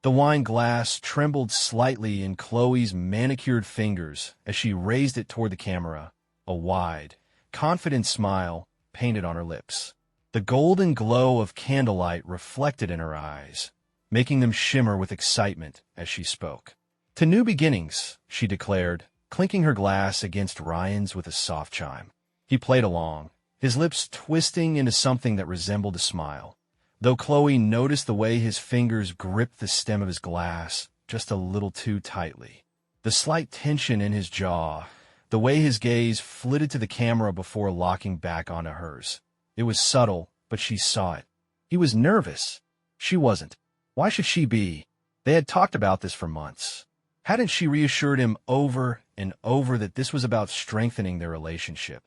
The wine glass trembled slightly in Chloe's manicured fingers as she raised it toward the camera, a wide, confident smile painted on her lips. The golden glow of candlelight reflected in her eyes, making them shimmer with excitement as she spoke. "To new beginnings," she declared, clinking her glass against Ryan's with a soft chime. He played along, his lips twisting into something that resembled a smile, though Chloe noticed the way his fingers gripped the stem of his glass just a little too tightly. The slight tension in his jaw, the way his gaze flitted to the camera before locking back onto hers. It was subtle, but she saw it. He was nervous. She wasn't. Why should she be? They had talked about this for months. Hadn't she reassured him over and over that this was about strengthening their relationship,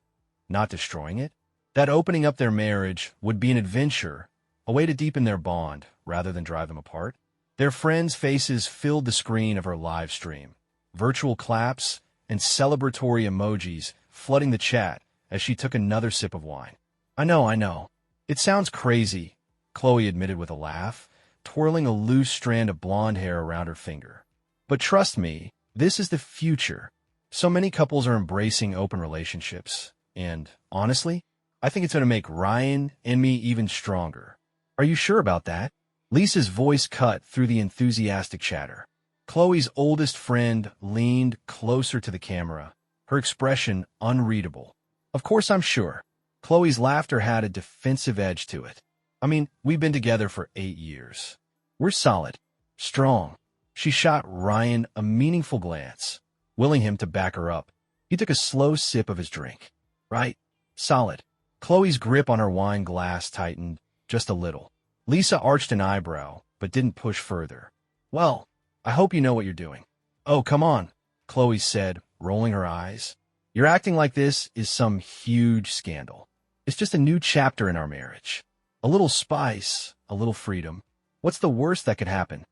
not destroying it? That opening up their marriage would be an adventure, a way to deepen their bond rather than drive them apart? Their friends' faces filled the screen of her live stream, virtual claps and celebratory emojis flooding the chat as she took another sip of wine. I know. It sounds crazy," Chloe admitted with a laugh, twirling a loose strand of blonde hair around her finger. "But trust me, this is the future. So many couples are embracing open relationships, and, honestly, I think it's going to make Ryan and me even stronger." "Are you sure about that?" Lisa's voice cut through the enthusiastic chatter. Chloe's oldest friend leaned closer to the camera, her expression unreadable. "Of course I'm sure." Chloe's laughter had a defensive edge to it. "I mean, we've been together for 8 years. We're solid, strong." She shot Ryan a meaningful glance, willing him to back her up. He took a slow sip of his drink. "Right, solid." Chloe's grip on her wine glass tightened just a little. Lisa arched an eyebrow, but didn't push further. "Well, I hope you know what you're doing." "Oh, come on," Chloe said, rolling her eyes. "You're acting like this is some huge scandal. It's just a new chapter in our marriage. A little spice, a little freedom. What's the worst that could happen?"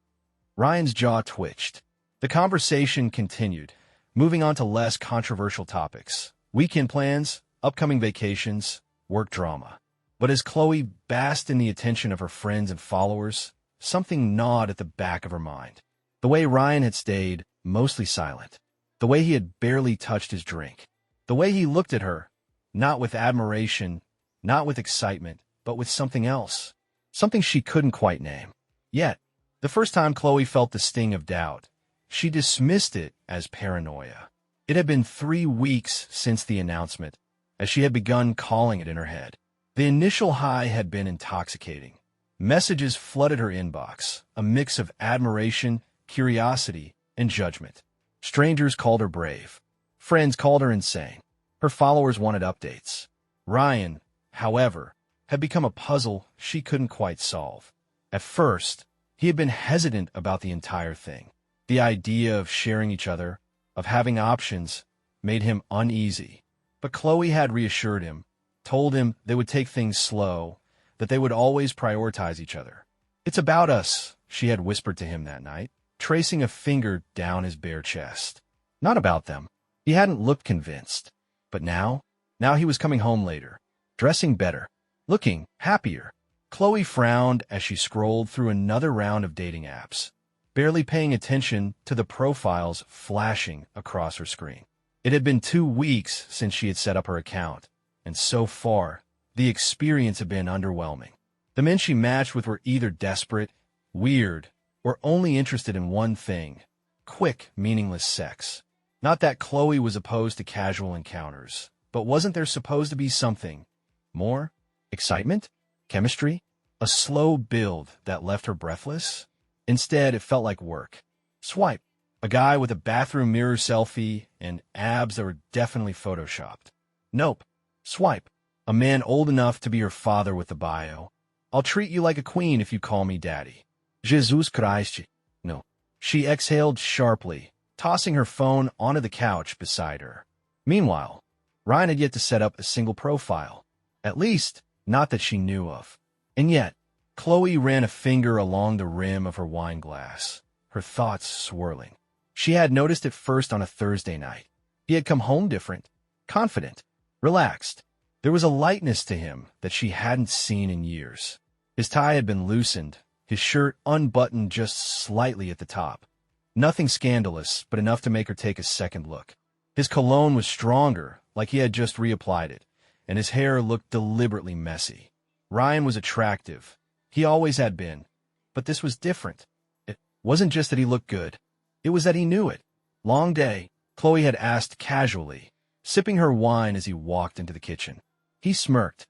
Ryan's jaw twitched. The conversation continued, moving on to less controversial topics. Weekend plans, upcoming vacations, work drama. But as Chloe basked in the attention of her friends and followers, something gnawed at the back of her mind. The way Ryan had stayed mostly silent. The way he had barely touched his drink. The way he looked at her, not with admiration, not with excitement, but with something else. Something she couldn't quite name. Yet, the first time Chloe felt the sting of doubt, she dismissed it as paranoia. It had been 3 weeks since the announcement, as she had begun calling it in her head. The initial high had been intoxicating. Messages flooded her inbox, a mix of admiration, curiosity, and judgment. Strangers called her brave. Friends called her insane. Her followers wanted updates. Ryan, however, had become a puzzle she couldn't quite solve. At first, he had been hesitant about the entire thing. The idea of sharing each other, of having options, made him uneasy. But Chloe had reassured him, told him they would take things slow, that they would always prioritize each other. "It's about us," she had whispered to him that night, tracing a finger down his bare chest. Not about them. He hadn't looked convinced. But now he was coming home later, dressing better, looking happier. Chloe frowned as she scrolled through another round of dating apps, barely paying attention to the profiles flashing across her screen. It had been 2 weeks since she had set up her account, and so far, the experience had been underwhelming. The men she matched with were either desperate, weird, or only interested in one thing: quick, meaningless sex. Not that Chloe was opposed to casual encounters, but wasn't there supposed to be something more? Excitement? Chemistry? A slow build that left her breathless? Instead, it felt like work. Swipe. A guy with a bathroom mirror selfie and abs that were definitely photoshopped. Nope. Swipe. A man old enough to be her father with the bio. "I'll treat you like a queen if you call me daddy." Jesus Christ. No. She exhaled sharply, tossing her phone onto the couch beside her. Meanwhile, Ryan had yet to set up a single profile. At least, not that she knew of. And yet, Chloe ran a finger along the rim of her wine glass, her thoughts swirling. She had noticed it first on a Thursday night. He had come home different, confident, relaxed. There was a lightness to him that she hadn't seen in years. His tie had been loosened, his shirt unbuttoned just slightly at the top. Nothing scandalous, but enough to make her take a second look. His cologne was stronger, like he had just reapplied it, and his hair looked deliberately messy. Ryan was attractive. He always had been. But this was different. It wasn't just that he looked good. It was that he knew it. Long day, Chloe had asked casually, sipping her wine as he walked into the kitchen. He smirked.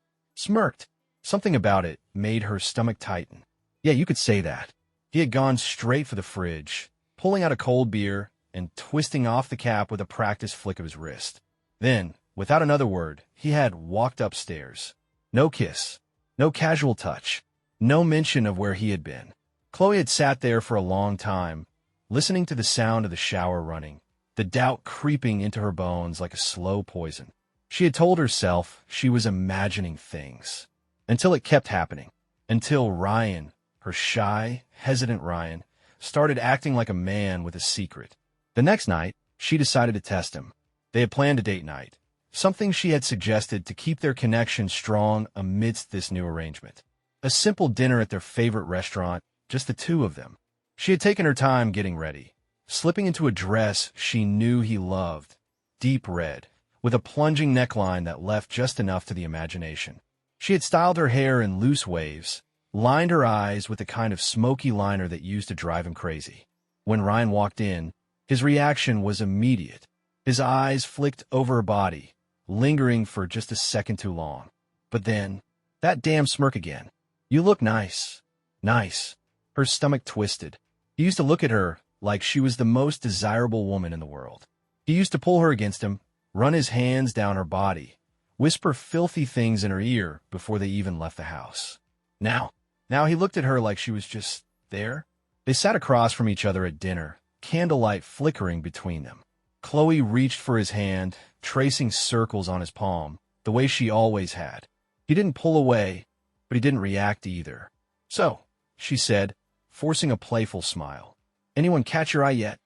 Something about it made her stomach tighten. Yeah, you could say that. He had gone straight for the fridge, pulling out a cold beer and twisting off the cap with a practiced flick of his wrist. Then, without another word, he had walked upstairs. No kiss. No casual touch. No mention of where he had been. Chloe had sat there for a long time, listening to the sound of the shower running, the doubt creeping into her bones like a slow poison. She had told herself she was imagining things. Until it kept happening. Until Ryan, her shy, hesitant Ryan, started acting like a man with a secret. The next night, she decided to test him. They had planned a date night, something she had suggested to keep their connection strong amidst this new arrangement. A simple dinner at their favorite restaurant, just the two of them. She had taken her time getting ready, slipping into a dress she knew he loved, deep red, with a plunging neckline that left just enough to the imagination. She had styled her hair in loose waves, lined her eyes with the kind of smoky liner that used to drive him crazy. When Ryan walked in, his reaction was immediate. His eyes flicked over her body, lingering for just a second too long. But then, that damn smirk again. You look nice. Nice. Her stomach twisted. He used to look at her like she was the most desirable woman in the world. He used to pull her against him, run his hands down her body, whisper filthy things in her ear before they even left the house. Now he looked at her like she was just there. They sat across from each other at dinner, candlelight flickering between them. Chloe reached for his hand, tracing circles on his palm, the way she always had. He didn't pull away, but he didn't react either. So, she said, forcing a playful smile. Anyone catch your eye yet?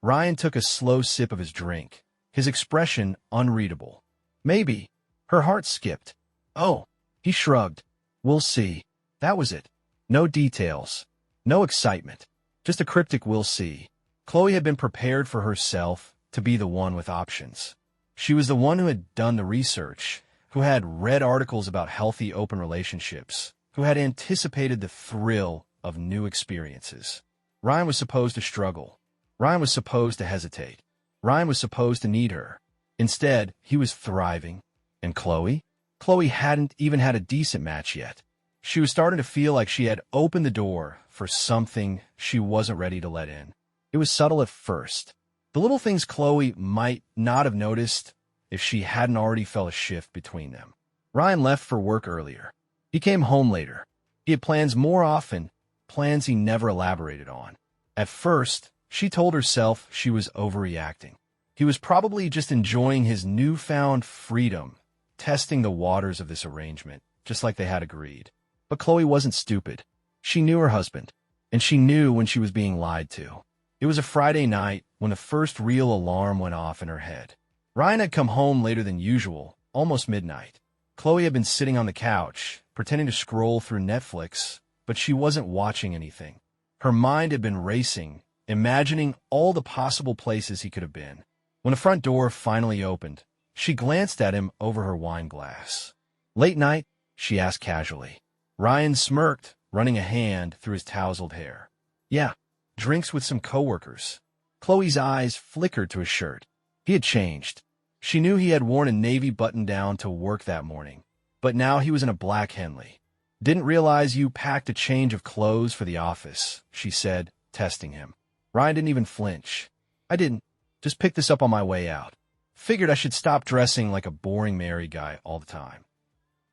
Ryan took a slow sip of his drink, his expression unreadable. Maybe. Her heart skipped. Oh, he shrugged. We'll see. That was it. No details. No excitement. Just a cryptic we'll see. Chloe had been prepared for herself to be the one with options. She was the one who had done the research, who had read articles about healthy open relationships, who had anticipated the thrill of new experiences. Ryan was supposed to struggle. Ryan was supposed to hesitate. Ryan was supposed to need her. Instead, he was thriving. And Chloe? Chloe hadn't even had a decent match yet. She was starting to feel like she had opened the door for something she wasn't ready to let in. It was subtle at first. The little things Chloe might not have noticed if she hadn't already felt a shift between them. Ryan left for work earlier. He came home later. He had plans more often, plans he never elaborated on. At first, she told herself she was overreacting. He was probably just enjoying his newfound freedom, testing the waters of this arrangement, just like they had agreed. But Chloe wasn't stupid. She knew her husband, and she knew when she was being lied to. It was a Friday night when the first real alarm went off in her head. Ryan had come home later than usual, almost midnight. Chloe had been sitting on the couch, pretending to scroll through Netflix, but she wasn't watching anything. Her mind had been racing, imagining all the possible places he could have been. When the front door finally opened, she glanced at him over her wine glass. Late night? She asked casually. Ryan smirked, running a hand through his tousled hair. Yeah, drinks with some coworkers. Chloe's eyes flickered to his shirt. He had changed. She knew he had worn a navy button-down to work that morning, but now he was in a black Henley. Didn't realize you packed a change of clothes for the office, she said, testing him. Ryan didn't even flinch. I didn't. Just picked this up on my way out. Figured I should stop dressing like a boring married guy all the time.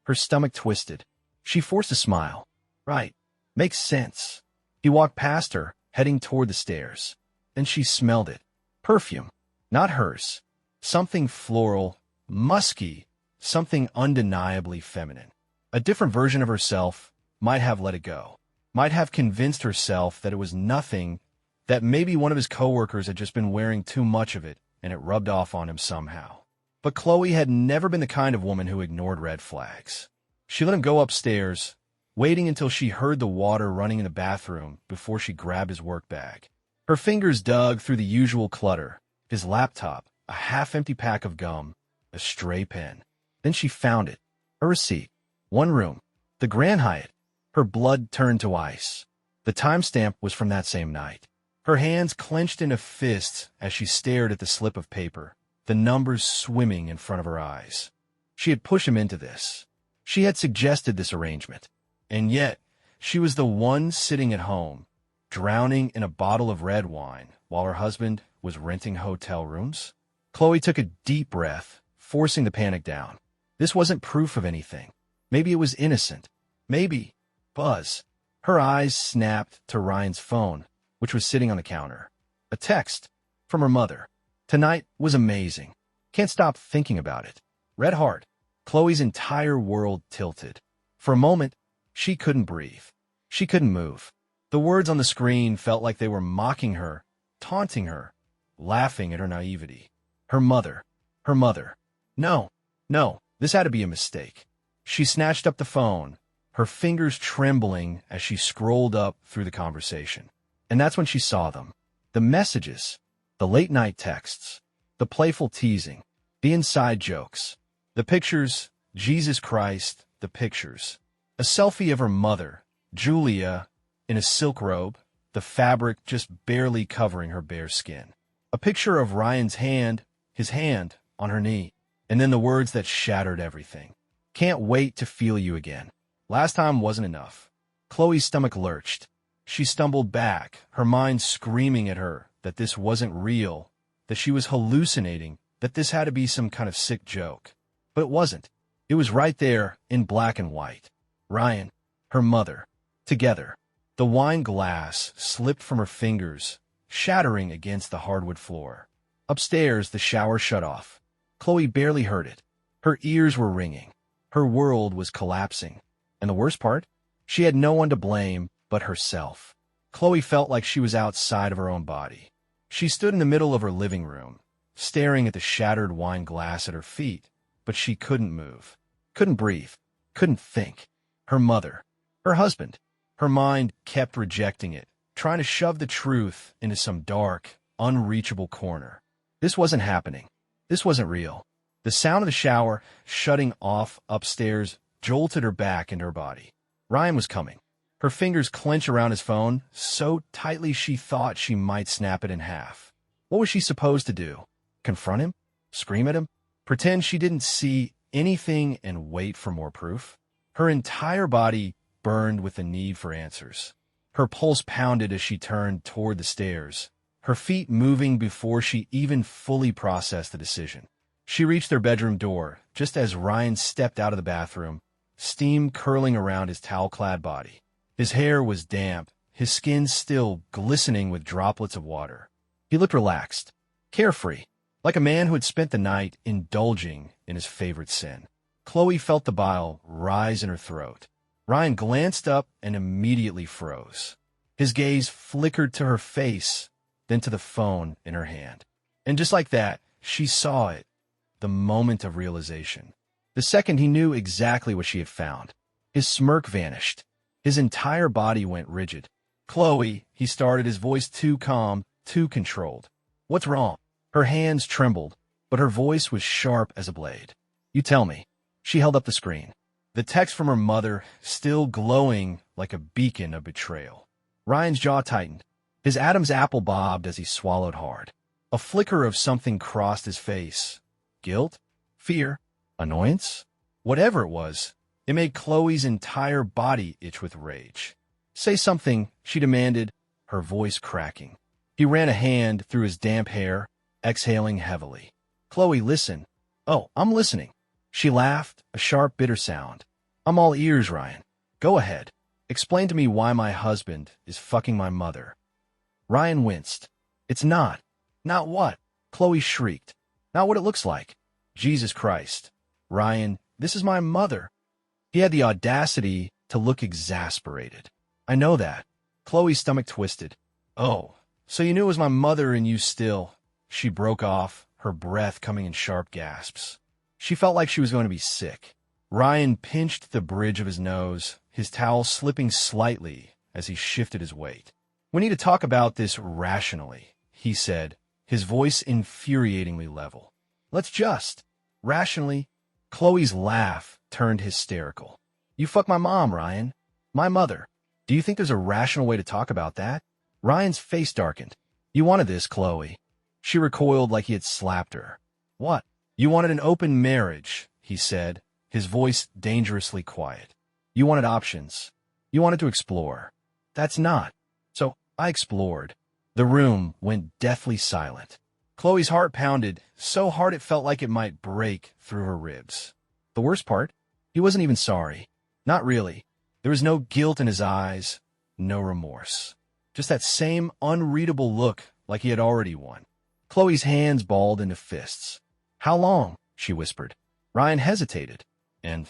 Her stomach twisted. She forced a smile. Right. Makes sense. He walked past her, heading toward the stairs. Then she smelled it. Perfume. Not hers. Something floral, musky, something undeniably feminine. A different version of herself might have let it go. Might have convinced herself that it was nothing, that maybe one of his coworkers had just been wearing too much of it and it rubbed off on him somehow. But Chloe had never been the kind of woman who ignored red flags. She let him go upstairs, waiting until she heard the water running in the bathroom before she grabbed his work bag. Her fingers dug through the usual clutter, his laptop, a half-empty pack of gum, a stray pen. Then she found it, a receipt. One room, the Grand Hyatt. Her blood turned to ice. The timestamp was from that same night. Her hands clenched into fists as she stared at the slip of paper, the numbers swimming in front of her eyes. She had pushed him into this. She had suggested this arrangement. And yet, she was the one sitting at home, drowning in a bottle of red wine while her husband was renting hotel rooms. Chloe took a deep breath, forcing the panic down. This wasn't proof of anything. Maybe it was innocent. Maybe. Buzz. Her eyes snapped to Ryan's phone, which was sitting on the counter. A text from her mother. Tonight was amazing. Can't stop thinking about it. Red heart. Chloe's entire world tilted. For a moment, she couldn't breathe. She couldn't move. The words on the screen felt like they were mocking her, taunting her, laughing at her naivety. Her mother. Her mother. No, this had to be a mistake. She snatched up the phone, her fingers trembling as she scrolled up through the conversation. And that's when she saw them. The messages, the late-night texts, the playful teasing, the inside jokes, the pictures, Jesus Christ, the pictures. A selfie of her mother, Julia, in a silk robe, the fabric just barely covering her bare skin. A picture of Ryan's hand, his hand, on her knee. And then the words that shattered everything. Can't wait to feel you again. Last time wasn't enough. Chloe's stomach lurched. She stumbled back, her mind screaming at her that this wasn't real, that she was hallucinating, that this had to be some kind of sick joke. But it wasn't. It was right there, in black and white. Ryan, her mother, together. The wine glass slipped from her fingers, shattering against the hardwood floor. Upstairs, the shower shut off. Chloe barely heard it. Her ears were ringing. Her world was collapsing. And the worst part? She had no one to blame but herself. Chloe felt like she was outside of her own body. She stood in the middle of her living room, staring at the shattered wine glass at her feet, but she couldn't move, couldn't breathe, couldn't think. Her mother, her husband. Her mind kept rejecting it, trying to shove the truth into some dark, unreachable corner. This wasn't happening. This wasn't real. The sound of the shower shutting off upstairs jolted her back into her body. Ryan was coming. Her fingers clenched around his phone so tightly she thought she might snap it in half. What was she supposed to do? Confront him? Scream at him? Pretend she didn't see anything and wait for more proof? Her entire body burned with the need for answers. Her pulse pounded as she turned toward the stairs, her feet moving before she even fully processed the decision. She reached their bedroom door just as Ryan stepped out of the bathroom, steam curling around his towel-clad body. His hair was damp, his skin still glistening with droplets of water. He looked relaxed, carefree, like a man who had spent the night indulging in his favorite sin. Chloe felt the bile rise in her throat. Ryan glanced up and immediately froze. His gaze flickered to her face, then to the phone in her hand. And just like that, she saw it, the moment of realization. The second he knew exactly what she had found. His smirk vanished. His entire body went rigid. "Chloe," he started, his voice too calm, too controlled. "What's wrong?" Her hands trembled, but her voice was sharp as a blade. "You tell me." She held up the screen. The text from her mother, still glowing like a beacon of betrayal. Ryan's jaw tightened. His Adam's apple bobbed as he swallowed hard. A flicker of something crossed his face. Guilt? Fear? Annoyance? Whatever it was, it made Chloe's entire body itch with rage. "Say something," she demanded, her voice cracking. He ran a hand through his damp hair, exhaling heavily. "Chloe, listen." "Oh, I'm listening." She laughed, a sharp, bitter sound. "I'm all ears, Ryan. Go ahead. Explain to me why my husband is fucking my mother." Ryan winced. "It's not." "Not what?" Chloe shrieked. "Not what it looks like." "Jesus Christ. Ryan, this is my mother." He had the audacity to look exasperated. "I know that." Chloe's stomach twisted. "Oh, so you knew it was my mother and you still—" She broke off, her breath coming in sharp gasps. She felt like she was going to be sick. Ryan pinched the bridge of his nose, his towel slipping slightly as he shifted his weight. "We need to talk about this rationally," he said, his voice infuriatingly level. "Let's just. Rationally." Chloe's laugh turned hysterical. "You fuck my mom, Ryan. My mother. Do you think there's a rational way to talk about that?" Ryan's face darkened. "You wanted this, Chloe." She recoiled like he had slapped her. "What?" "You wanted an open marriage," he said, his voice dangerously quiet. "You wanted options. You wanted to explore. That's not. So I explored." The room went deathly silent. Chloe's heart pounded, so hard it felt like it might break through her ribs. The worst part? He wasn't even sorry. Not really. There was no guilt in his eyes, no remorse. Just that same unreadable look like he had already won. Chloe's hands balled into fists. "How long?" she whispered. Ryan hesitated. And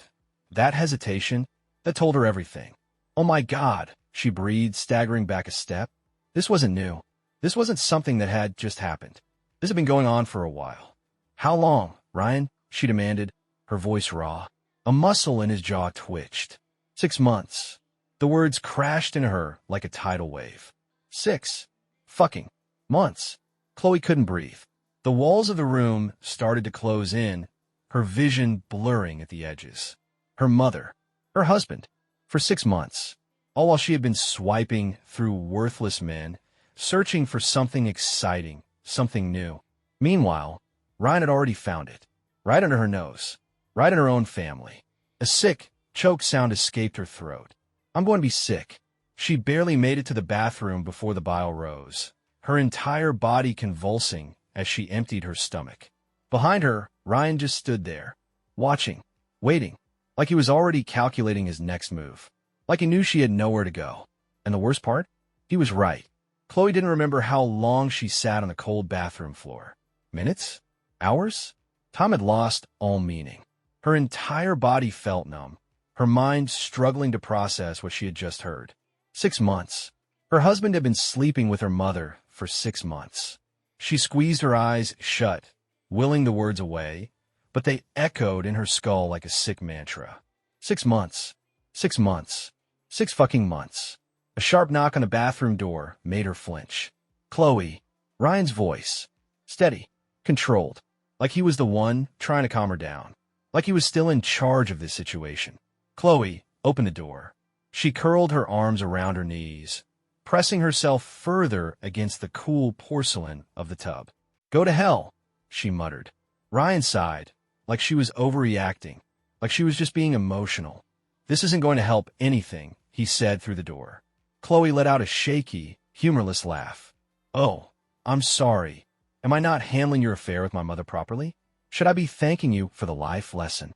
that hesitation, that told her everything. "Oh my God," she breathed, staggering back a step. This wasn't new. This wasn't something that had just happened. This had been going on for a while. "How long, Ryan?" she demanded, her voice raw. A muscle in his jaw twitched. 6 months. The words crashed into her like a tidal wave. 6 fucking months. Chloe couldn't breathe. The walls of the room started to close in, her vision blurring at the edges. Her mother, her husband, for 6 months, all while she had been swiping through worthless men, searching for something exciting, something new. Meanwhile, Ryan had already found it, right under her nose, right in her own family. A sick, choke sound escaped her throat. "I'm going to be sick." She barely made it to the bathroom before the bile rose, her entire body convulsing as she emptied her stomach. Behind her, Ryan just stood there, watching, waiting, like he was already calculating his next move, like he knew she had nowhere to go. And the worst part? He was right. Chloe didn't remember how long she sat on the cold bathroom floor. Minutes? Hours? Time had lost all meaning. Her entire body felt numb, her mind struggling to process what she had just heard. 6 months. Her husband had been sleeping with her mother for 6 months. She squeezed her eyes shut, willing the words away, but they echoed in her skull like a sick mantra. 6 months. 6 months. 6 fucking months. A sharp knock on the bathroom door made her flinch. "Chloe." Ryan's voice. Steady. Controlled. Like he was the one trying to calm her down. Like he was still in charge of this situation. "Chloe, open the door." She curled her arms around her knees, pressing herself further against the cool porcelain of the tub. "Go to hell," she muttered. Ryan sighed, like she was overreacting, like she was just being emotional. "This isn't going to help anything," he said through the door. Chloe let out a shaky, humorless laugh. "Oh, I'm sorry. Am I not handling your affair with my mother properly? Should I be thanking you for the life lesson?"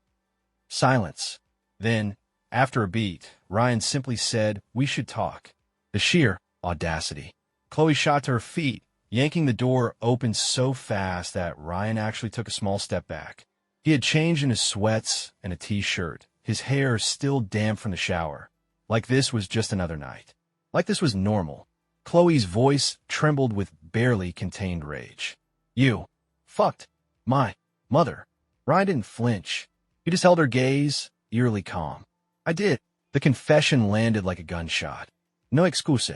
Silence. Then, after a beat, Ryan simply said, "We should talk." The sheer audacity. Chloe shot to her feet, yanking the door open so fast that Ryan actually took a small step back. He had changed into sweats and a t-shirt, his hair still damp from the shower. Like this was just another night. Like this was normal. Chloe's voice trembled with barely contained rage. "You fucked my mother." Ryan didn't flinch. He just held her gaze, eerily calm. "I did." The confession landed like a gunshot. No excuse,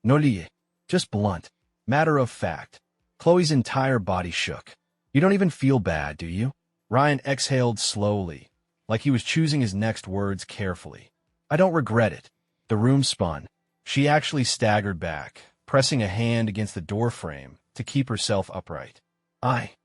no lie, just blunt, matter of fact. Chloe's entire body shook. "You don't even feel bad, do you?" Ryan exhaled slowly, like he was choosing his next words carefully. "I don't regret it." The room spun. She actually staggered back, pressing a hand against the doorframe to keep herself upright.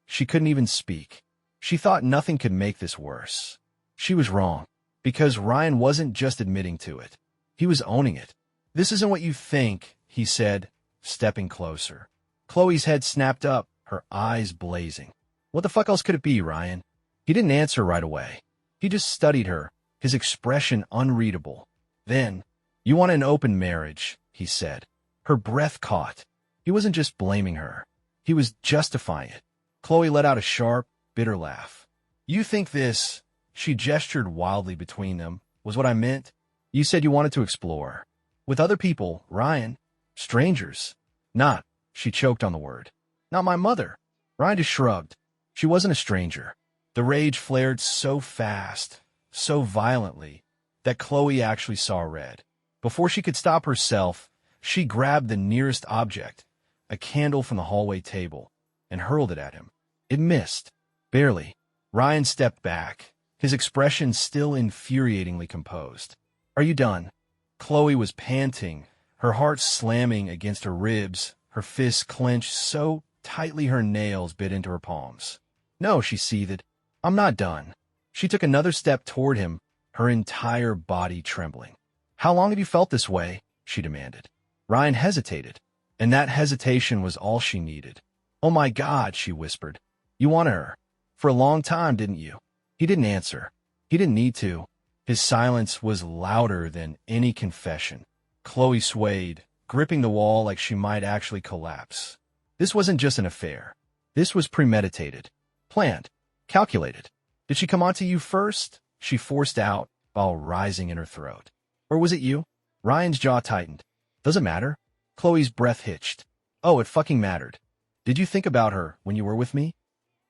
She couldn't even speak. She thought nothing could make this worse. She was wrong, because Ryan wasn't just admitting to it. He was owning it. "This isn't what you think," he said, stepping closer. Chloe's head snapped up, her eyes blazing. "What the fuck else could it be, Ryan?" He didn't answer right away. He just studied her, his expression unreadable. Then, "You want an open marriage," he said. Her breath caught. He wasn't just blaming her. He was justifying it. Chloe let out a sharp, bitter laugh. "You think this," she gestured wildly between them, "was what I meant? You said you wanted to explore. With other people, Ryan. Strangers. Not," she choked on the word. "Not my mother." Ryan just shrugged. She wasn't a stranger. The rage flared so fast, so violently that Chloe actually saw red. Before she could stop herself, she grabbed the nearest object, a candle from the hallway table, and hurled it at him. It missed. Barely. Ryan stepped back, his expression still infuriatingly composed. "Are you done?" Chloe was panting, her heart slamming against her ribs, her fists clenched so tightly her nails bit into her palms. "No," she seethed. "I'm not done." She took another step toward him, her entire body trembling. "How long have you felt this way?" she demanded. Ryan hesitated, and that hesitation was all she needed. "Oh my God," she whispered. "You wanted her. For a long time, didn't you?" He didn't answer. He didn't need to. His silence was louder than any confession. Chloe swayed, gripping the wall like she might actually collapse. This wasn't just an affair. This was premeditated, planned, calculated. "Did she come onto you first?" she forced out while rising in her throat. "Or was it you?" Ryan's jaw tightened. "Does it matter?" Chloe's breath hitched. "Oh, it fucking mattered. Did you think about her when you were with me?"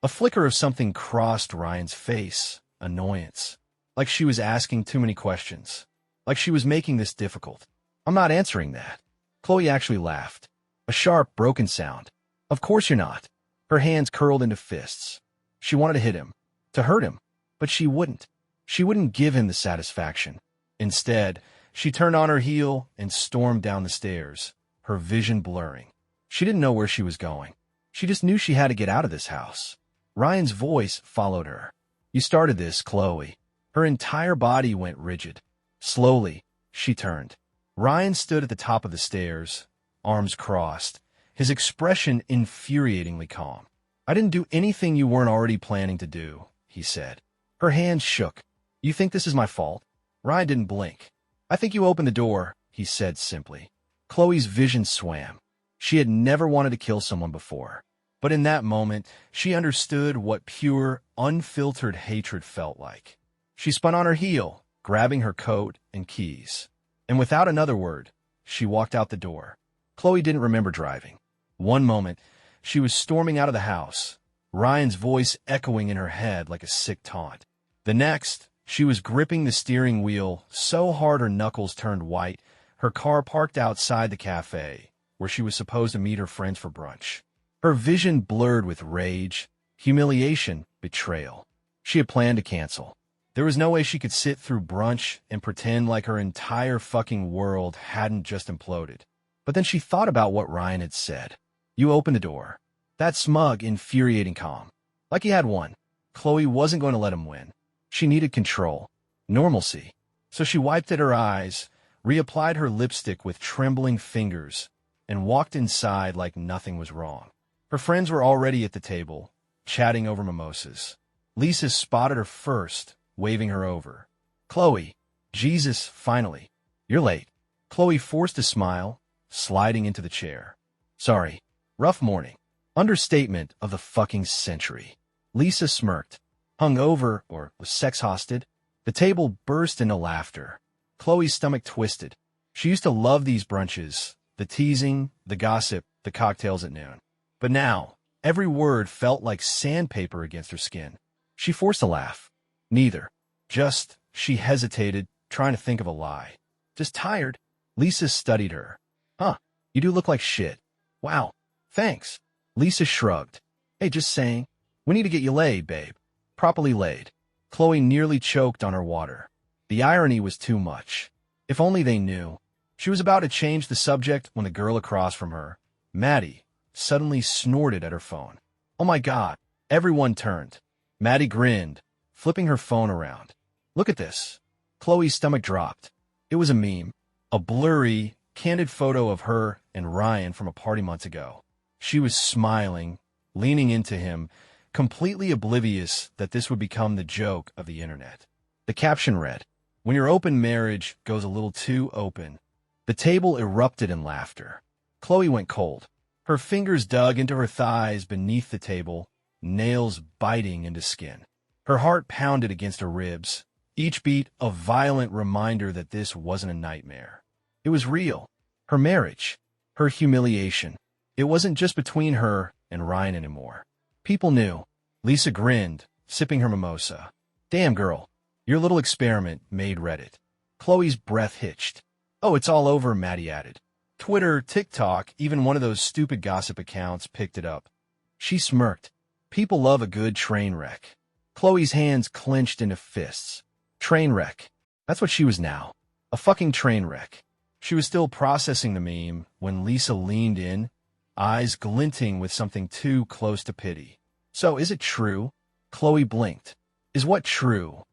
A flicker of something crossed Ryan's face, annoyance. Like she was asking too many questions. Like she was making this difficult. "I'm not answering that." Chloe actually laughed. A sharp, broken sound. "Of course you're not." Her hands curled into fists. She wanted to hit him, to hurt him, but she wouldn't. She wouldn't give him the satisfaction. Instead, she turned on her heel and stormed down the stairs, her vision blurring. She didn't know where she was going. She just knew she had to get out of this house. Ryan's voice followed her. "You started this, Chloe." Her entire body went rigid. Slowly, she turned. Ryan stood at the top of the stairs, arms crossed, his expression infuriatingly calm. "I didn't do anything you weren't already planning to do," he said. Her hands shook. "You think this is my fault?" Ryan didn't blink. "I think you opened the door," he said simply. Chloe's vision swam. She had never wanted to kill someone before. But in that moment, she understood what pure, unfiltered hatred felt like. She spun on her heel, grabbing her coat and keys. And without another word, she walked out the door. Chloe didn't remember driving. One moment, she was storming out of the house, Ryan's voice echoing in her head like a sick taunt. The next, she was gripping the steering wheel so hard her knuckles turned white, her car parked outside the cafe, where she was supposed to meet her friends for brunch. Her vision blurred with rage, humiliation, betrayal. She had planned to cancel. There was no way she could sit through brunch and pretend like her entire fucking world hadn't just imploded. But then she thought about what Ryan had said. "You opened the door." That smug, infuriating calm. Like he had won. Chloe wasn't going to let him win. She needed control. Normalcy. So she wiped at her eyes, reapplied her lipstick with trembling fingers, and walked inside like nothing was wrong. Her friends were already at the table, chatting over mimosas. Lisa spotted her first, waving her over. "Chloe." "Jesus, finally. You're late." Chloe forced a smile, sliding into the chair. "Sorry. Rough morning." Understatement of the fucking century. Lisa smirked. Hungover, or was sex-hosted? The table burst into laughter. Chloe's stomach twisted. She used to love these brunches, the teasing, the gossip, the cocktails at noon. But now, every word felt like sandpaper against her skin. She forced a laugh. Neither. Just, she hesitated, trying to think of a lie. "Just tired." Lisa studied her. "Huh, you do look like shit." "Wow, thanks." Lisa shrugged. "Hey, just saying. We need to get you laid, babe. Properly laid." Chloe nearly choked on her water. The irony was too much. If only they knew. She was about to change the subject when the girl across from her, Maddie, suddenly snorted at her phone. "Oh my God." Everyone turned. Maddie grinned, flipping her phone around. "Look at this." Chloe's stomach dropped. It was a meme. A blurry, candid photo of her and Ryan from a party months ago. She was smiling, leaning into him, completely oblivious that this would become the joke of the internet. The caption read, "When your open marriage goes a little too open." The table erupted in laughter. Chloe went cold. Her fingers dug into her thighs beneath the table, nails biting into skin. Her heart pounded against her ribs, each beat a violent reminder that this wasn't a nightmare. It was real. Her marriage. Her humiliation. It wasn't just between her and Ryan anymore. People knew. Lisa grinned, sipping her mimosa. "Damn, girl. Your little experiment made Reddit. Chloe's breath hitched. Oh, it's all over, Maddie added. Twitter, TikTok, even one of those stupid gossip accounts picked it up. She smirked. People love a good train wreck. Chloe's hands clenched into fists. Train wreck. That's what she was now. A fucking train wreck. She was still processing the meme when Lisa leaned in, eyes glinting with something too close to pity. So, is it true? Chloe blinked. Is what true?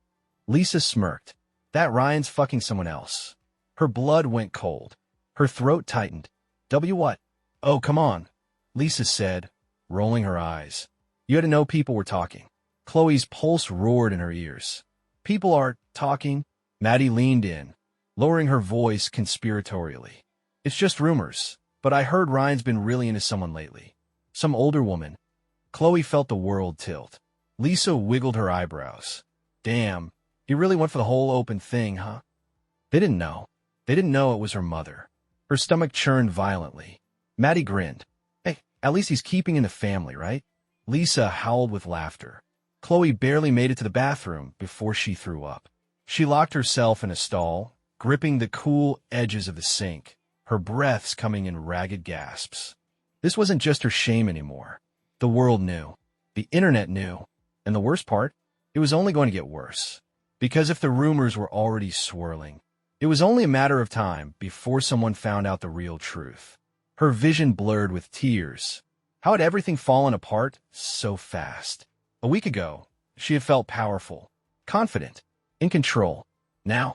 Lisa smirked. That Ryan's fucking someone else. Her blood went cold. Her throat tightened. What? Oh, come on, Lisa said, rolling her eyes. You had to know people were talking. Chloe's pulse roared in her ears. People are talking? Maddie leaned in, lowering her voice conspiratorially. It's just rumors, but I heard Ryan's been really into someone lately. Some older woman. Chloe felt the world tilt. Lisa wiggled her eyebrows. Damn, he really went for the whole open thing, huh? They didn't know. They didn't know it was her mother. Her stomach churned violently. Maddie grinned. Hey, at least he's keeping in the family, right? Lisa howled with laughter. Chloe barely made it to the bathroom before she threw up. She locked herself in a stall, gripping the cool edges of the sink, her breaths coming in ragged gasps. This wasn't just her shame anymore. The world knew. The internet knew. And the worst part, it was only going to get worse. Because if the rumors were already swirling, it was only a matter of time before someone found out the real truth. Her vision blurred with tears. How had everything fallen apart so fast? A week ago, she had felt powerful, confident, in control. Now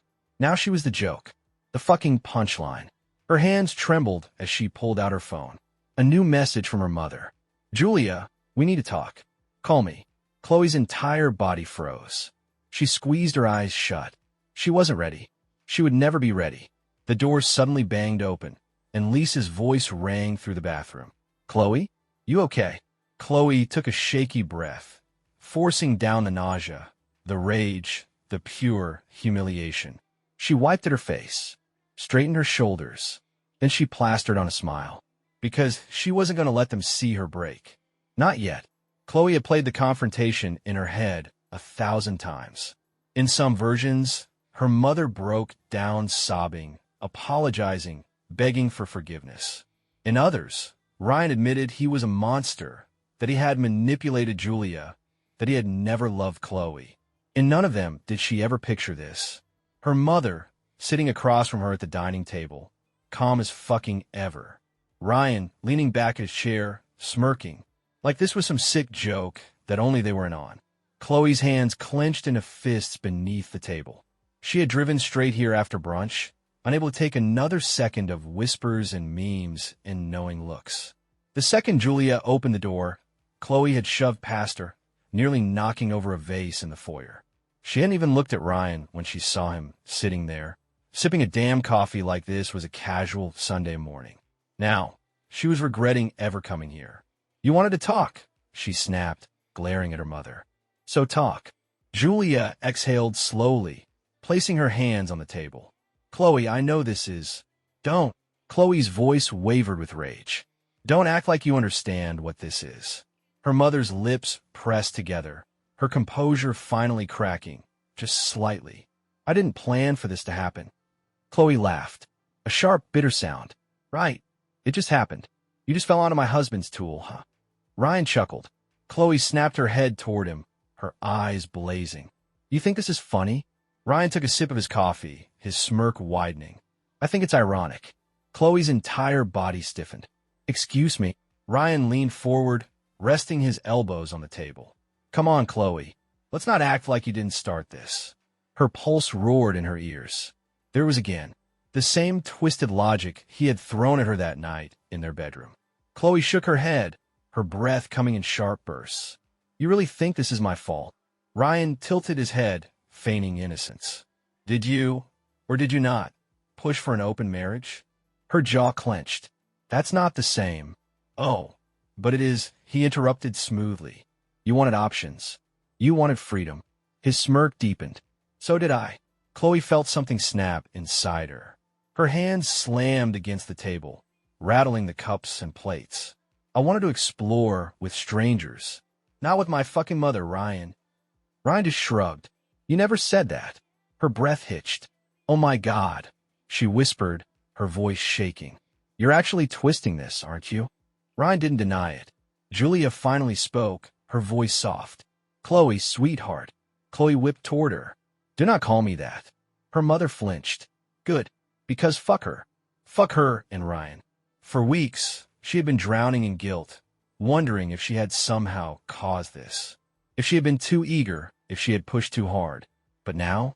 she was the joke. The fucking punchline. Her hands trembled as she pulled out her phone. A new message from her mother. Julia, we need to talk. Call me. Chloe's entire body froze. She squeezed her eyes shut. She wasn't ready. She would never be ready. The door suddenly banged open, and Lisa's voice rang through the bathroom. Chloe? You okay? Chloe took a shaky breath, forcing down the nausea, the rage, the pure humiliation. She wiped at her face, straightened her shoulders, then she plastered on a smile. Because she wasn't going to let them see her break. Not yet. Chloe had played the confrontation in her head 1,000 times. In some versions, her mother broke down sobbing, apologizing, begging for forgiveness. In others, Ryan admitted he was a monster, that he had manipulated Julia, that he had never loved Chloe. In none of them did she ever picture this. Her mother, sitting across from her at the dining table, calm as fucking ever. Ryan, leaning back in his chair, smirking, like this was some sick joke that only they were in on. Chloe's hands clenched into fists beneath the table. She had driven straight here after brunch, unable to take another second of whispers and memes and knowing looks. The second Julia opened the door, Chloe had shoved past her, nearly knocking over a vase in the foyer. She hadn't even looked at Ryan when she saw him sitting there. Sipping a damn coffee like this was a casual Sunday morning. Now, she was regretting ever coming here. You wanted to talk, she snapped, glaring at her mother. So talk. Julia exhaled slowly, placing her hands on the table. Chloe, I know this is... Don't. Chloe's voice wavered with rage. Don't act like you understand what this is. Her mother's lips pressed together, her composure finally cracking, just slightly. I didn't plan for this to happen. Chloe laughed. A sharp, bitter sound. Right. It just happened. You just fell onto my husband's tool, huh? Ryan chuckled. Chloe snapped her head toward him, her eyes blazing. You think this is funny? Ryan took a sip of his coffee, his smirk widening. I think it's ironic. Chloe's entire body stiffened. Excuse me. Ryan leaned forward, resting his elbows on the table. Come on, Chloe. Let's not act like you didn't start this. Her pulse roared in her ears. There was again the same twisted logic he had thrown at her that night in their bedroom. Chloe shook her head, her breath coming in sharp bursts. You really think this is my fault? Ryan tilted his head, feigning innocence. Did you, or did you not, push for an open marriage? Her jaw clenched. That's not the same. Oh, but it is, he interrupted smoothly. You wanted options. You wanted freedom. His smirk deepened. So did I. Chloe felt something snap inside her. Her hands slammed against the table, rattling the cups and plates. I wanted to explore with strangers, not with my fucking mother, Ryan. Ryan just shrugged. You never said that. Her breath hitched. Oh my God, she whispered, her voice shaking. You're actually twisting this, aren't you? Ryan didn't deny it. Julia finally spoke, her voice soft. Chloe, sweetheart. Chloe whipped toward her. Do not call me that. Her mother flinched. Good, because fuck her. Fuck her and Ryan. For weeks, she had been drowning in guilt, wondering if she had somehow caused this. If she had been too eager, if she had pushed too hard. But now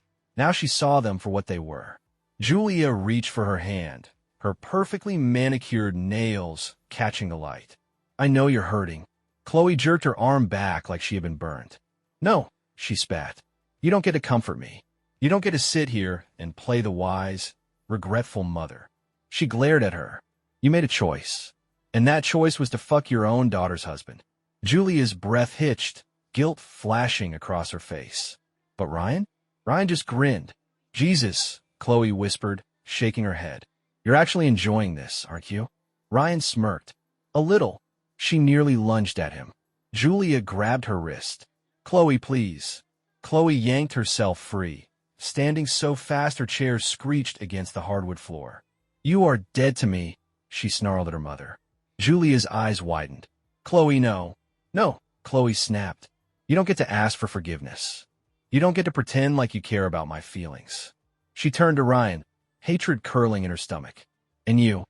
she saw them for what they were. Julia reached for her hand, her perfectly manicured nails catching the light. I know you're hurting. Chloe jerked her arm back like she had been burned. No, she spat. You don't get to comfort me. You don't get to sit here and play the wise, regretful mother. She glared at her. You made a choice. And that choice was to fuck your own daughter's husband. Julia's breath hitched, guilt flashing across her face. But Ryan? Ryan just grinned. Jesus, Chloe whispered, shaking her head. You're actually enjoying this, aren't you? Ryan smirked. A little. She nearly lunged at him. Julia grabbed her wrist. Chloe, please. Chloe yanked herself free, standing so fast her chair screeched against the hardwood floor. You are dead to me, she snarled at her mother. Julia's eyes widened. Chloe, no. No, Chloe snapped. You don't get to ask for forgiveness. You don't get to pretend like you care about my feelings. She turned to Ryan, hatred curling in her stomach. And you?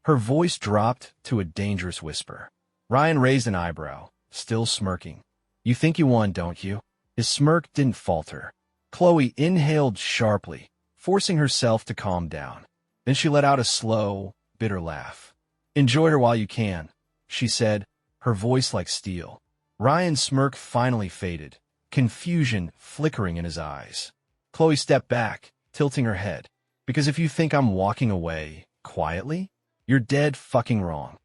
Her voice dropped to a dangerous whisper. Ryan raised an eyebrow, still smirking. You think you won, don't you? His smirk didn't falter. Chloe inhaled sharply, forcing herself to calm down. Then she let out a slow, bitter laugh. Enjoy her while you can, she said, her voice like steel. Ryan's smirk finally faded, confusion flickering in his eyes. Chloe stepped back, tilting her head. Because if you think I'm walking away quietly, you're dead fucking wrong.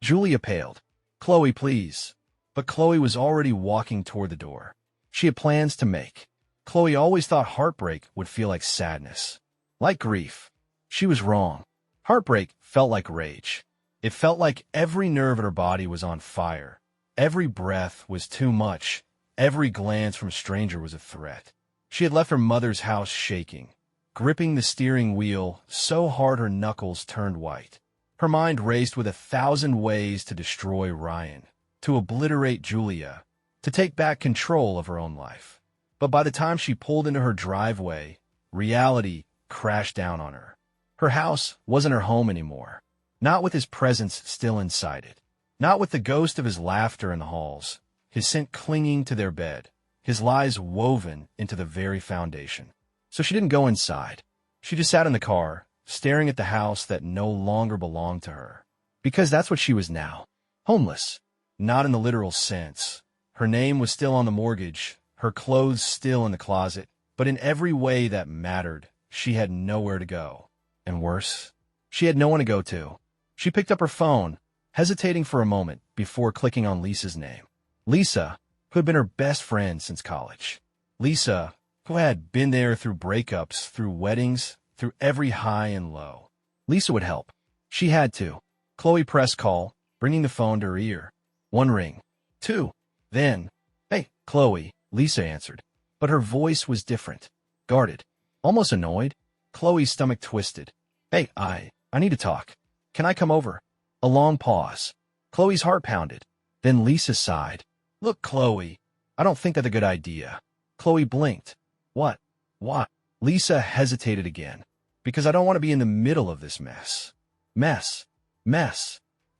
Julia paled. Chloe, please. But Chloe was already walking toward the door. She had plans to make. Chloe always thought heartbreak would feel like sadness, like grief. She was wrong. Heartbreak felt like rage. It felt like every nerve in her body was on fire. Every breath was too much. Every glance from a stranger was a threat. She had left her mother's house shaking, gripping the steering wheel so hard her knuckles turned white. Her mind raced with 1,000 ways to destroy Ryan, to obliterate Julia, to take back control of her own life. But by the time she pulled into her driveway, reality crashed down on her. Her house wasn't her home anymore, not with his presence still inside it, not with the ghost of his laughter in the halls, his scent clinging to their bed, his lies woven into the very foundation. So she didn't go inside. She just sat in the car, staring at the house that no longer belonged to her. Because that's what she was now. Homeless. Not in the literal sense. Her name was still on the mortgage, her clothes still in the closet, but in every way that mattered, she had nowhere to go. And worse, she had no one to go to. She picked up her phone, hesitating for a moment before clicking on Lisa's name. Lisa, who had been her best friend since college. Lisa, who had been there through breakups, through weddings, through every high and low. Lisa would help. She had to. Chloe pressed call, bringing the phone to her ear. 1 ring. 2. Then, hey, Chloe, Lisa answered. But her voice was different. Guarded. Almost annoyed. Chloe's stomach twisted. Hey, I need to talk. Can I come over? A long pause. Chloe's heart pounded. Then Lisa sighed. Look, Chloe, I don't think that's a good idea. Chloe blinked. What? What? Lisa hesitated again. Because I don't want to be in the middle of this mess. Mess.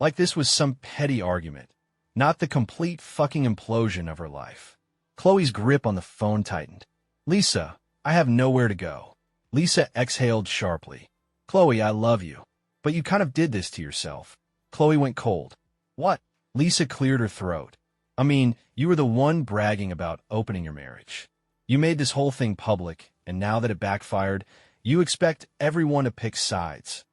Like this was some petty argument. Not the complete fucking implosion of her life. Chloe's grip on the phone tightened. Lisa, I have nowhere to go. Lisa exhaled sharply. Chloe, I love you. But you kind of did this to yourself. Chloe went cold. What? Lisa cleared her throat. I mean, you were the one bragging about opening your marriage. You made this whole thing public, and now that it backfired, you expect everyone to pick sides.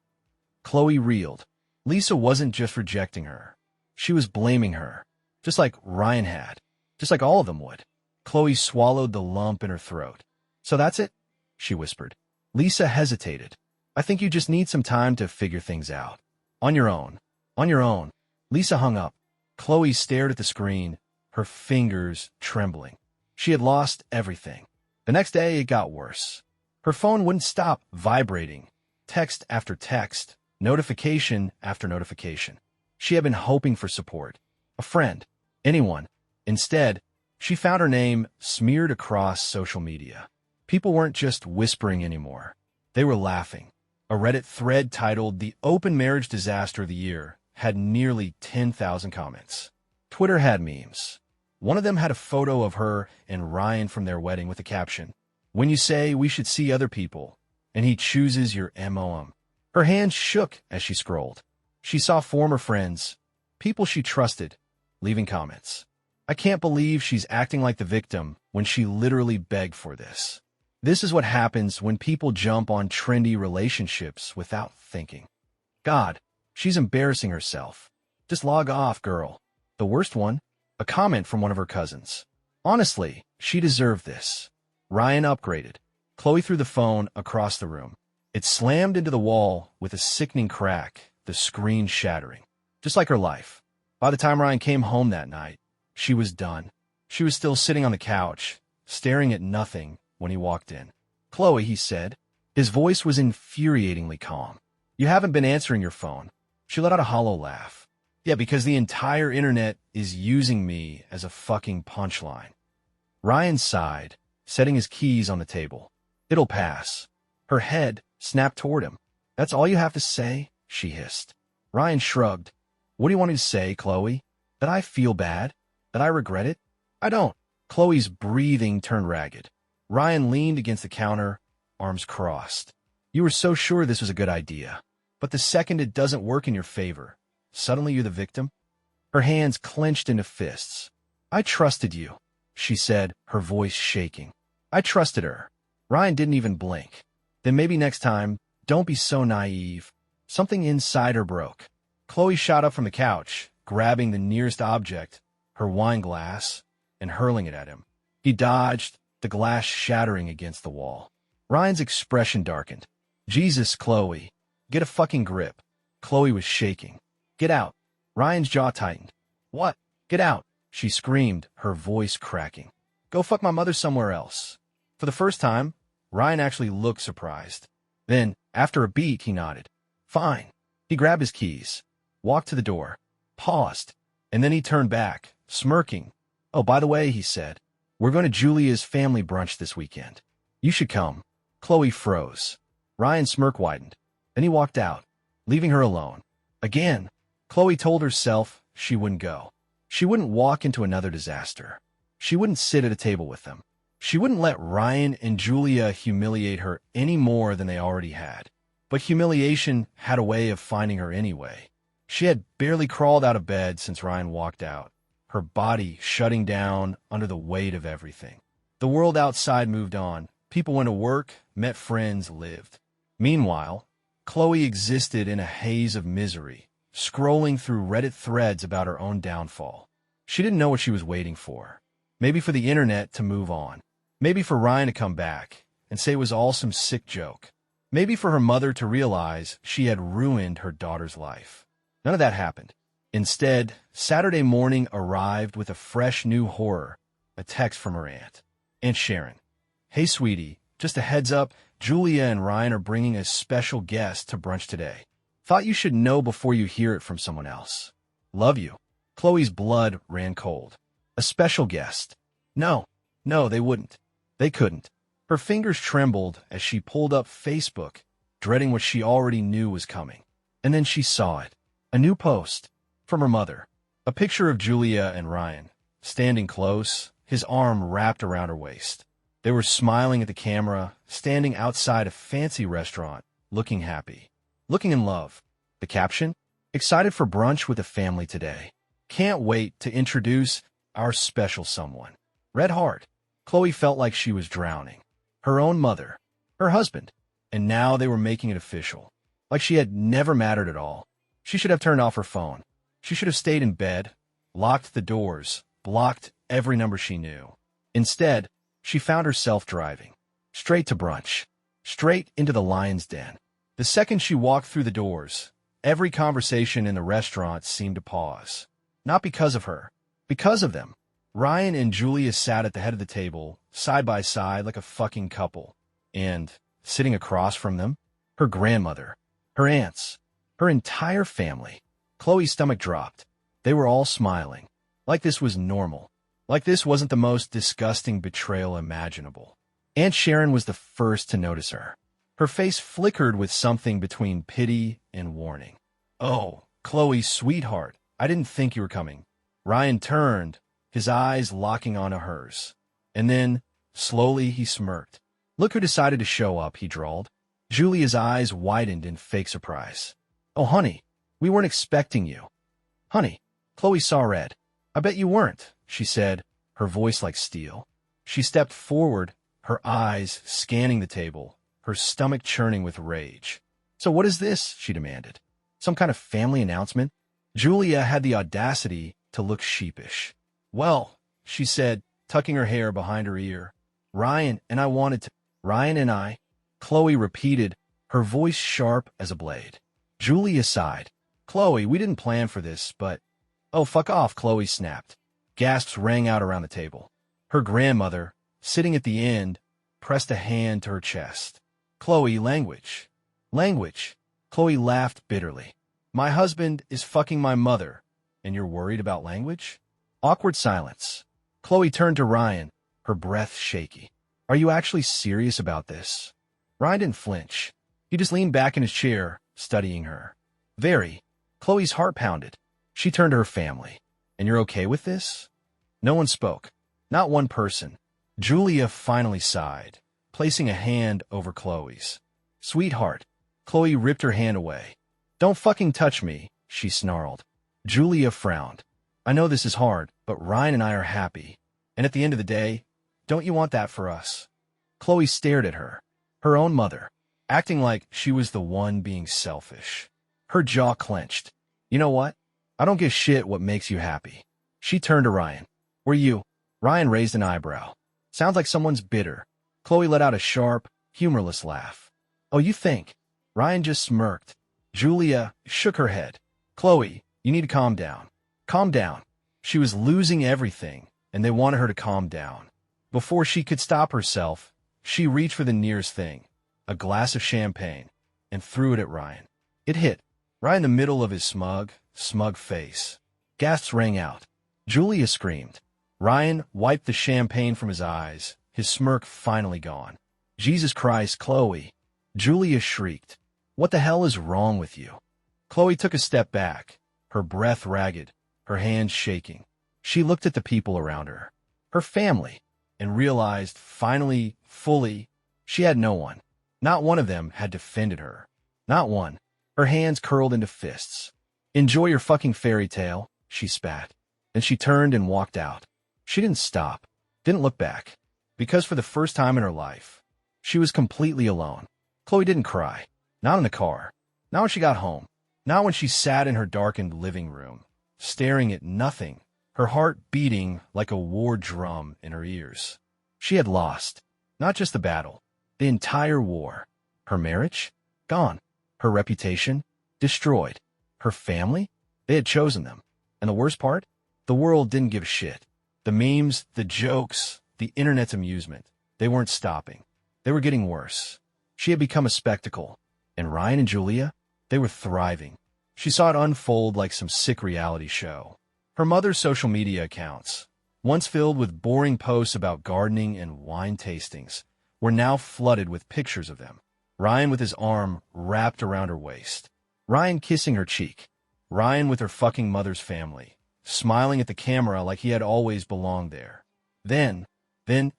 Chloe reeled. Lisa wasn't just rejecting her. She was blaming her, just like Ryan had, just like all of them would. Chloe swallowed the lump in her throat. So that's it? She whispered. Lisa hesitated. I think you just need some time to figure things out. On your own. On your own. Lisa hung up. Chloe stared at the screen, her fingers trembling. She had lost everything. The next day, it got worse. Her phone wouldn't stop vibrating, text after text, notification after notification. She had been hoping for support, a friend, anyone. Instead, she found her name smeared across social media. People weren't just whispering anymore. They were laughing. A Reddit thread titled "The Open Marriage Disaster of the Year" had nearly 10,000 comments. Twitter had memes. One of them had a photo of her and Ryan from their wedding with a caption, "When you say we should see other people, and he chooses your MOM." Her hands shook as she scrolled. She saw former friends, people she trusted, leaving comments. "I can't believe she's acting like the victim when she literally begged for this. This is what happens when people jump on trendy relationships without thinking. God, she's embarrassing herself. Just log off, girl." The worst one? A comment from one of her cousins. "Honestly, she deserved this." Ryan upgraded. Chloe threw the phone across the room. It slammed into the wall with a sickening crack, the screen shattering. Just like her life. By the time Ryan came home that night, she was done. She was still sitting on the couch, staring at nothing when he walked in. "Chloe," he said. His voice was infuriatingly calm. "You haven't been answering your phone." She let out a hollow laugh. "Yeah, because the entire internet is using me as a fucking punchline." Ryan sighed, setting his keys on the table. "It'll pass." Her head snapped toward him. "That's all you have to say?" she hissed. Ryan shrugged. "What do you want me to say, Chloe? That I feel bad? That I regret it? I don't." Chloe's breathing turned ragged. Ryan leaned against the counter, arms crossed. "You were so sure this was a good idea. But the second it doesn't work in your favor, suddenly you're the victim?" Her hands clenched into fists. "I trusted you," she said, her voice shaking. "I trusted her." Ryan didn't even blink. "Then maybe next time, don't be so naive." Something inside her broke. Chloe shot up from the couch, grabbing the nearest object, her wine glass, and hurling it at him. He dodged, the glass shattering against the wall. Ryan's expression darkened. "Jesus, Chloe. Get a fucking grip." Chloe was shaking. "Get out." Ryan's jaw tightened. "What? Get out," she screamed, her voice cracking. "Go fuck my mother somewhere else." For the first time, Ryan actually looked surprised. Then, after a beat, he nodded. "Fine." He grabbed his keys, walked to the door, paused, and then he turned back, smirking. "Oh, by the way," he said, "we're going to Julia's family brunch this weekend. You should come." Chloe froze. Ryan's smirk widened. Then he walked out, leaving her alone. Again, Chloe told herself she wouldn't go. She wouldn't walk into another disaster. She wouldn't sit at a table with them. She wouldn't let Ryan and Julia humiliate her any more than they already had. But humiliation had a way of finding her anyway. She had barely crawled out of bed since Ryan walked out, her body shutting down under the weight of everything. The world outside moved on. People went to work, met friends, lived. Meanwhile, Chloe existed in a haze of misery, scrolling through Reddit threads about her own downfall. She didn't know what she was waiting for. Maybe for the internet to move on. Maybe for Ryan to come back and say it was all some sick joke. Maybe for her mother to realize she had ruined her daughter's life. None of that happened. Instead, Saturday morning arrived with a fresh new horror, a text from her aunt. "Aunt Sharon. Hey, sweetie, just a heads up, Julia and Ryan are bringing a special guest to brunch today. Thought you should know before you hear it from someone else. Love you." Chloe's blood ran cold. A special guest. No, they wouldn't. They couldn't. Her fingers trembled as she pulled up Facebook, dreading what she already knew was coming. And then she saw it. A new post. From her mother. A picture of Julia and Ryan, standing close, his arm wrapped around her waist. They were smiling at the camera, standing outside a fancy restaurant, looking happy. Looking in love. The caption? "Excited for brunch with the family today. Can't wait to introduce our special someone." Red heart. Chloe felt like she was drowning. Her own mother. Her husband. And now they were making it official. Like she had never mattered at all. She should have turned off her phone. She should have stayed in bed, locked the doors, blocked every number she knew. Instead, she found herself driving. Straight to brunch. Straight into the lion's den. The second she walked through the doors, every conversation in the restaurant seemed to pause. Not because of her. Because of them. Ryan and Julia sat at the head of the table, side by side like a fucking couple. And, sitting across from them, her grandmother, her aunts, her entire family. Chloe's stomach dropped. They were all smiling. Like this was normal. Like this wasn't the most disgusting betrayal imaginable. Aunt Sharon was the first to notice her. Her face flickered with something between pity and warning. "Oh, Chloe, sweetheart, I didn't think you were coming." Ryan turned, his eyes locking onto hers. And then, slowly, he smirked. "Look who decided to show up," he drawled. Julia's eyes widened in fake surprise. "Oh, honey, we weren't expecting you." "Honey," Chloe saw red. "I bet you weren't," she said, her voice like steel. She stepped forward, her eyes scanning the table, her stomach churning with rage. "So what is this?" she demanded. "Some kind of family announcement?" Julia had the audacity to look sheepish. "Well," she said, tucking her hair behind her ear, Ryan and I," Chloe repeated, her voice sharp as a blade. Julia sighed. "Chloe, we didn't plan for this, but—" "Oh, fuck off," Chloe snapped. Gasps rang out around the table. Her grandmother, sitting at the end, pressed a hand to her chest. "Chloe, language." "Language?" Chloe laughed bitterly. "My husband is fucking my mother, and you're worried about language?" Awkward silence. Chloe turned to Ryan, her breath shaky. "Are you actually serious about this?" Ryan didn't flinch. He just leaned back in his chair, studying her. "Very." Chloe's heart pounded. She turned to her family. "And you're okay with this?" No one spoke. Not one person. Julia finally sighed, placing a hand over Chloe's. "Sweetheart." Chloe ripped her hand away. "Don't fucking touch me," she snarled. Julia frowned. "I know this is hard, but Ryan and I are happy. And at the end of the day, don't you want that for us?" Chloe stared at her. Her own mother, acting like she was the one being selfish. Her jaw clenched. "You know what? I don't give shit what makes you happy." She turned to Ryan. "Were you?" Ryan raised an eyebrow. "Sounds like someone's bitter." Chloe let out a sharp, humorless laugh. "Oh, you think?" Ryan just smirked. Julia shook her head. "Chloe, you need to calm down." Calm down. She was losing everything, and they wanted her to calm down. Before she could stop herself, she reached for the nearest thing, a glass of champagne, and threw it at Ryan. It hit, right in the middle of his smug face. Gasps rang out. Julia screamed. Ryan wiped the champagne from his eyes, his smirk finally gone. "Jesus Christ, Chloe!" Julia shrieked. "What the hell is wrong with you?" Chloe took a step back, her breath ragged, her hands shaking. She looked at the people around her, her family, and realized, finally, fully, she had no one. Not one of them had defended her. Not one. Her hands curled into fists. "Enjoy your fucking fairy tale," she spat. Then she turned and walked out. She didn't stop, didn't look back, because for the first time in her life, she was completely alone. Chloe didn't cry. Not in the car. Not when she got home. Not when she sat in her darkened living room, staring at nothing, her heart beating like a war drum in her ears. She had lost. Not just the battle. The entire war. Her marriage? Gone. Her reputation? Destroyed. Her family? They had chosen them. And the worst part? The world didn't give a shit. The memes, the jokes, the internet's amusement. They weren't stopping. They were getting worse. She had become a spectacle. And Ryan and Julia? They were thriving. She saw it unfold like some sick reality show. Her mother's social media accounts, once filled with boring posts about gardening and wine tastings, were now flooded with pictures of them. Ryan with his arm wrapped around her waist. Ryan kissing her cheek. Ryan with her fucking mother's family, smiling at the camera like he had always belonged there. Then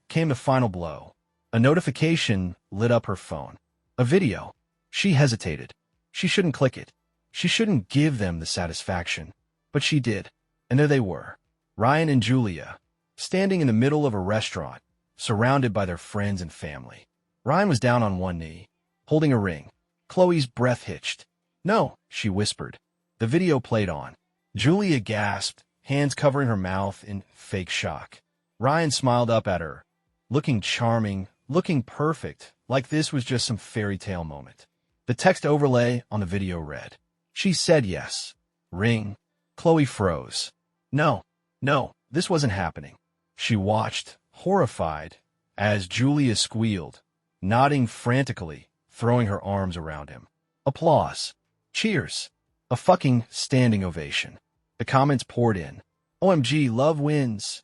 came the final blow. A notification lit up her phone. A video. She hesitated. She shouldn't click it. She shouldn't give them the satisfaction. But she did. And there they were. Ryan and Julia, standing in the middle of a restaurant, surrounded by their friends and family. Ryan was down on one knee, holding a ring. Chloe's breath hitched. "No," she whispered. The video played on. Julia gasped, hands covering her mouth in fake shock. Ryan smiled up at her, looking charming, looking perfect, like this was just some fairy tale moment. The text overlay on the video read, "She said yes. Ring." Chloe froze. No, this wasn't happening. She watched, horrified, as Julia squealed, nodding frantically, throwing her arms around him. Applause. Cheers. A fucking standing ovation. The comments poured in. OMG, love wins.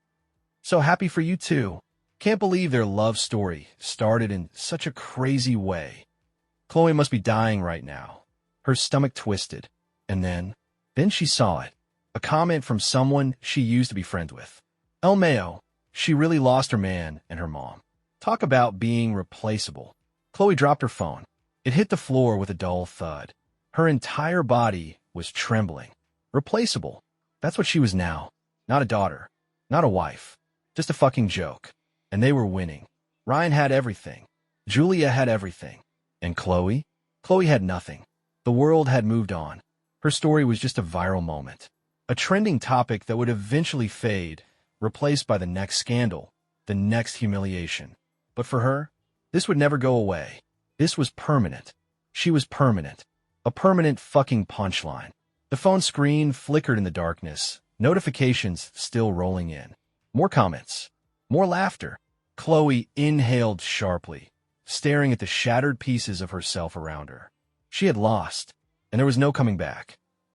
So happy for you too. Can't believe their love story started in such a crazy way. Chloe must be dying right now. Her stomach twisted. And then she saw it. A comment from someone she used to be friends with. El Mayo, she really lost her man and her mom. Talk about being replaceable. Chloe dropped her phone. It hit the floor with a dull thud. Her entire body was trembling. Replaceable. That's what she was now. Not a daughter. Not a wife. Just a fucking joke. And they were winning. Ryan had everything. Julia had everything. And Chloe? Chloe had nothing. The world had moved on. Her story was just a viral moment. A trending topic that would eventually fade, replaced by the next scandal, the next humiliation. But for her, this would never go away. This was permanent. She was permanent. A permanent fucking punchline. The phone screen flickered in the darkness, notifications still rolling in. More comments. More laughter. Chloe inhaled sharply, staring at the shattered pieces of herself around her. She had lost, and there was no coming back.